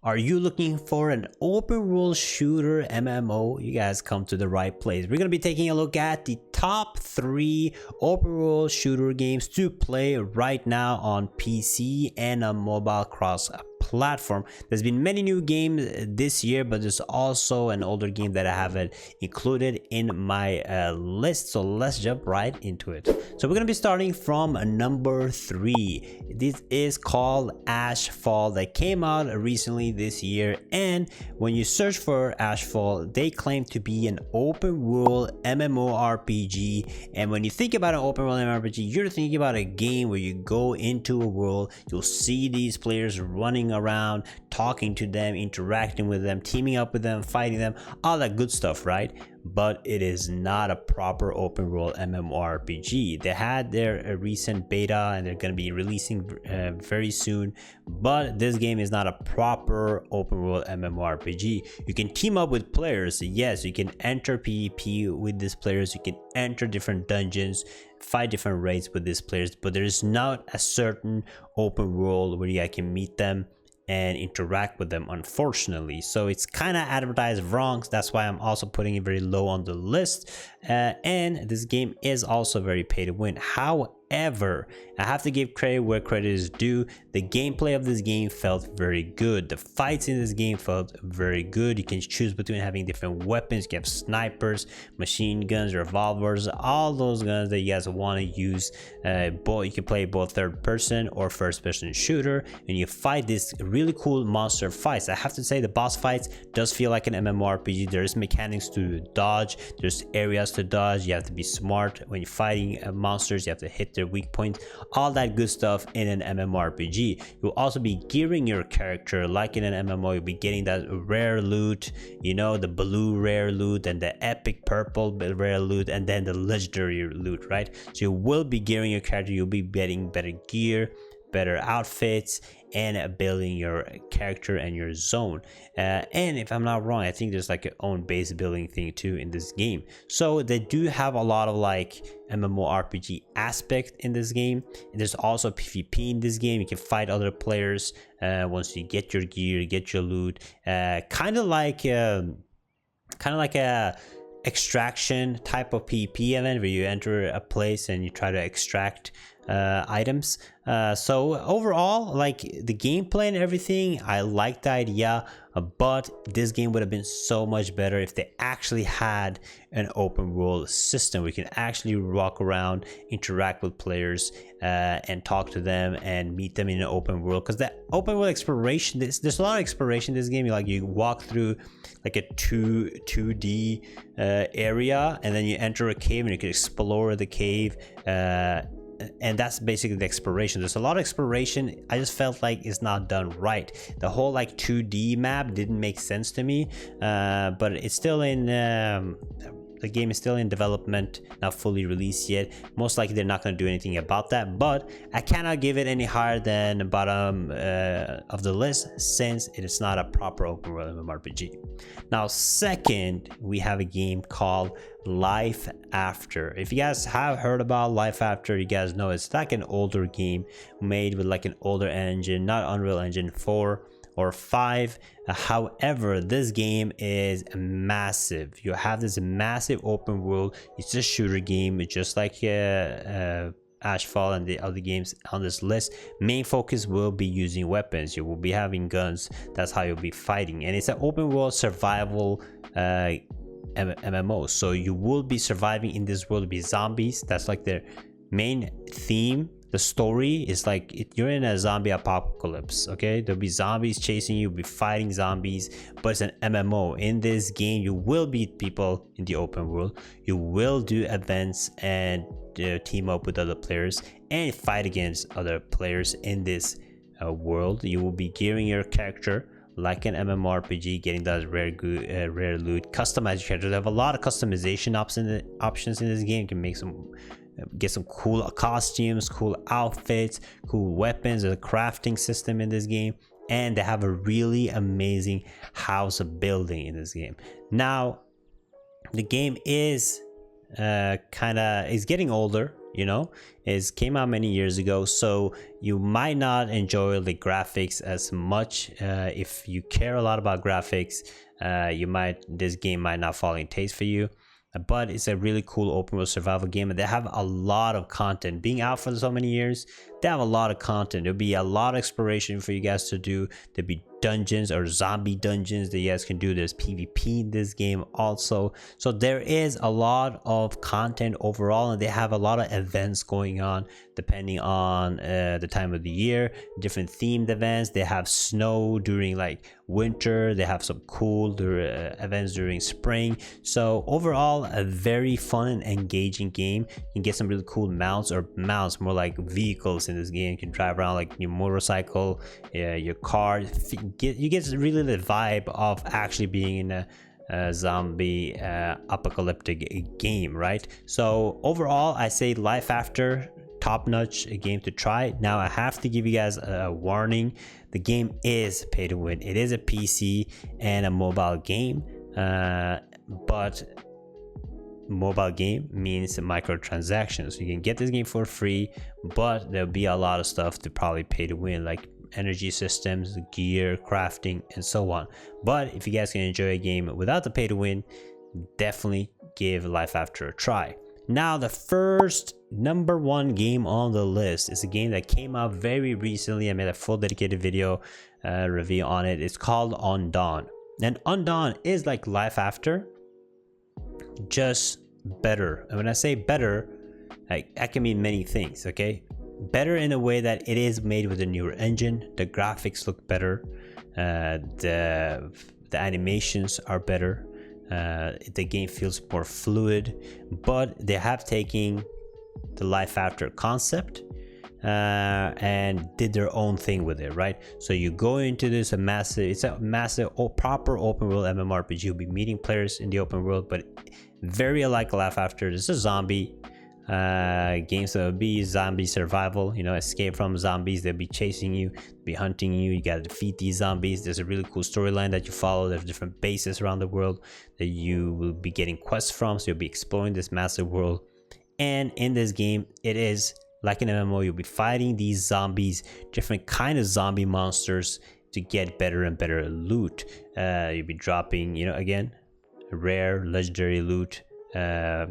Are you looking for an open world shooter MMO? You guys come to the right place. We're going to be taking a look at the top 3 open world shooter games to play right now on PC and on mobile cross platform. There's been many new games this year, but there's also an older game that I haven't included in my list, so let's jump right into it. So we're going to be starting from number 3. This is called Ashfall, that came out recently this year, and when you search for Ashfall, they claim to be an open world MMORPG. And when you think about an open world MMORPG, you're thinking about a game where you go into a world, you'll see these players running around, talking to them, interacting with them, teaming up with them, fighting them, all that good stuff, right? But it is not a proper open world MMORPG. They had their recent beta and they're going to be releasing very soon, but this game is not a proper open world MMORPG. You can team up with players, yes, you can enter PvP with these players, you can enter different dungeons, fight different raids with these players, but there is not a certain open world where you can meet them and interact with them, unfortunately. So it's kind of advertised wrong. That's why I'm also putting it very low on the list. And this game is also very pay to win. However, I have to give credit where credit is due. The gameplay of this game felt very good. The fights in this game felt very good. You can choose between having different weapons. You can have snipers, machine guns, revolvers, all those guns that you guys want to use. You can play both third person or first person shooter, and you fight this really cool monster fights. I have to say the boss fights does feel like an MMORPG. There's mechanics to dodge, there's areas to dodge, you have to be smart when you're fighting monsters, you have to hit their weak points, all that good stuff in an MMORPG. You'll also be gearing your character like in an MMO. You'll be getting that rare loot, you know, the blue rare loot and the epic purple rare loot and then the legendary loot, right? So you will be gearing your character, you'll be getting better gear, better outfits, and building your character and your zone. And if I'm not wrong, I think there's like an own base building thing too in this game. So they do have a lot of like MMORPG aspect in this game. And there's also PvP in this game. You can fight other players once you get your gear, get your loot. Kind of like a extraction type of PvP event where you enter a place and you try to extract items. So overall, like the gameplay and everything, I like the idea, but this game would have been so much better if they actually had an open world system. We can actually walk around, interact with players, and talk to them and meet them in an open world. Because that open world exploration, there's a lot of exploration in this game. Like you walk through like a 2D area, and then you enter a cave and you can explore the cave. And that's basically the exploration. There's a lot of exploration. I just felt like it's not done right. The whole like 2D map didn't make sense to me, but it's still in the game is still in development, not fully released yet. Most likely they're not going to do anything about that, but I cannot give it any higher than the bottom of the list since it is not a proper open world MMORPG. Now second, we have a game called LifeAfter. If you guys have heard about LifeAfter, you guys know it's like an older game made with like an older engine, not Unreal Engine 4 or 5. However, this game is massive. You have this massive open world. It's a shooter game, just like Ashfall and the other games on this list. Main focus will be using weapons. You will be having guns. That's how you'll be fighting, and it's an open world survival MMO. So you will be surviving in this world. Will be zombies. That's like their main theme. The story is like you're in a zombie apocalypse. Okay, there'll be zombies chasing you, you'll be fighting zombies, but it's an MMO. In this game, you will beat people in the open world. You will do events and team up with other players and fight against other players in this world. You will be gearing your character like an MMORPG, getting that rare loot, customize your character. They have a lot of customization options in this game. You can get some cool costumes, cool outfits, cool weapons. There's a crafting system in this game, and they have a really amazing house building in this game. Now the game is getting older. you know. It came out many years ago, so you might not enjoy the graphics as much. If you care a lot about graphics, this game might not fall in taste for you. But it's a really cool open world survival game, and they have a lot of content. Being out for so many years, they have a lot of content. There'll be a lot of exploration for you guys to do. There'll be dungeons or zombie dungeons that you guys can do. There's PvP in this game also, so there is a lot of content overall, and they have a lot of events going on depending on the time of the year. Different themed events. They have snow during like winter. They have some cool events during spring. So overall, a very fun and engaging game. You can get some really cool mounts more like vehicles in this game. You can drive around like your motorcycle, your car. You get really the vibe of actually being in a zombie apocalyptic game, right? So overall, I say LifeAfter, top-notch game to try. Now I have to give you guys a warning. The game is pay to win. It is a PC and a mobile game, but mobile game means microtransactions. So you can get this game for free, but there'll be a lot of stuff to probably pay to win, like energy systems, gear, crafting, and so on. But if you guys can enjoy a game without the pay to win, definitely give LifeAfter a try. Now the first #1 game on the list is a game that came out very recently. I made a full dedicated video review on it. It's called Undawn, and Undawn is like LifeAfter, just better. And when I say better, that can mean many things. Okay, better in a way that it is made with a newer engine. The graphics look better, the animations are better, the game feels more fluid, but they have taken the LifeAfter concept and did their own thing with it, right? So you go into this it's a massive proper open world MMORPG. You'll be meeting players in the open world, but very like LifeAfter. This is a zombie game, so it'll be zombie survival, you know, escape from zombies. They'll be chasing you, be hunting you. You gotta defeat these zombies. There's a really cool storyline that you follow. There's different bases around the world that you will be getting quests from, so you'll be exploring this massive world. And in this game, it is like an MMO. You'll be fighting these zombies, different kind of zombie monsters, to get better and better loot. You'll be dropping, you know, again, rare legendary loot,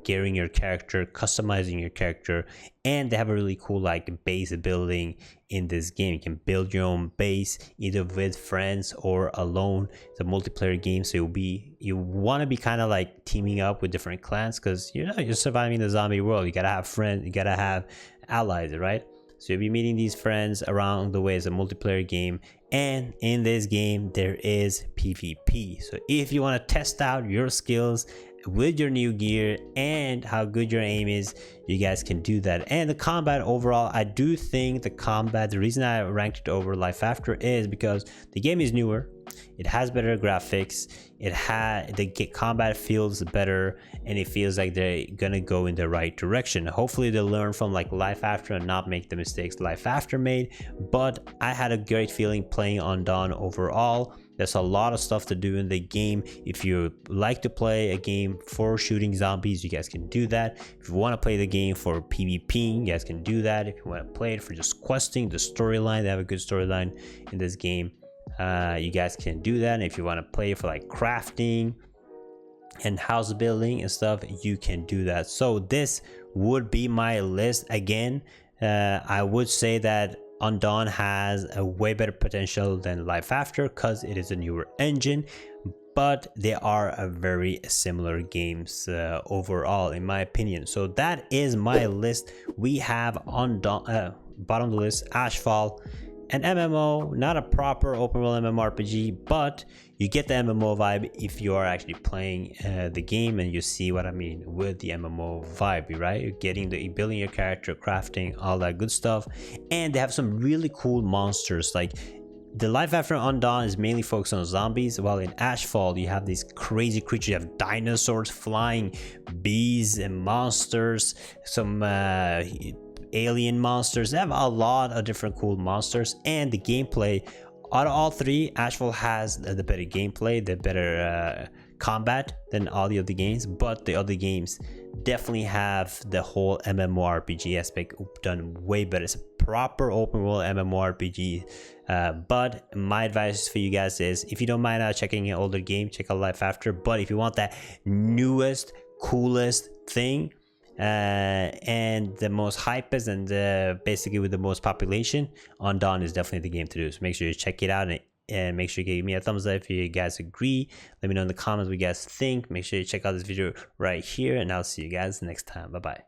gearing your character, customizing your character, and they have a really cool like base building in this game. You can build your own base either with friends or alone. It's a multiplayer game, so you want to be kind of like teaming up with different clans, because you know you're surviving the zombie world. You gotta have friends, you gotta have allies, right? So you'll be meeting these friends around the way. It's a multiplayer game, and in this game there is PvP. So if you want to test out your skills with your new gear and how good your aim is, you guys can do that. And the combat overall, I do think the combat, the reason I ranked it over LifeAfter is because the game is newer, it has better graphics, the combat feels better, and it feels like they're gonna go in the right direction. Hopefully they'll learn from like LifeAfter and not make the mistakes LifeAfter made. But I had a great feeling playing Undawn overall. There's a lot of stuff to do in the game. If you like to play a game for shooting zombies, you guys can do that. If you want to play the game for PvP, you guys can do that. If you want to play it for just questing, the storyline, they have a good storyline in this game, you guys can do that. And if you want to play it for like crafting and house building and stuff, you can do that. So this would be my list. Again, I would say that Undawn has a way better potential than LifeAfter because it is a newer engine, but they are a very similar games overall, in my opinion. So that is my list. We have Undawn, bottom of the list, Ashfall, an MMO, not a proper open world MMORPG, but you get the MMO vibe if you are actually playing the game, and you see what I mean with the MMO vibe, right? You're getting building your character, crafting, all that good stuff. And they have some really cool monsters. Like the LifeAfter Undawn is mainly focused on zombies, while in Ashfall you have these crazy creatures. You have dinosaurs, flying bees, and monsters, some alien monsters. They have a lot of different cool monsters. And the gameplay, out of all three, Ashfall has the better gameplay, the better combat than all the other games, but the other games definitely have the whole MMORPG aspect done way better. It's a proper open world MMORPG. But my advice for you guys is, if you don't mind checking an older game, check out LifeAfter. But if you want that newest, coolest thing, and the most hypest and basically with the most population, Undawn is definitely the game to do. So make sure you check it out, and make sure you give me a thumbs up if you guys agree. Let me know in the comments what you guys think. Make sure you check out this video right here, and I'll see you guys next time. Bye bye.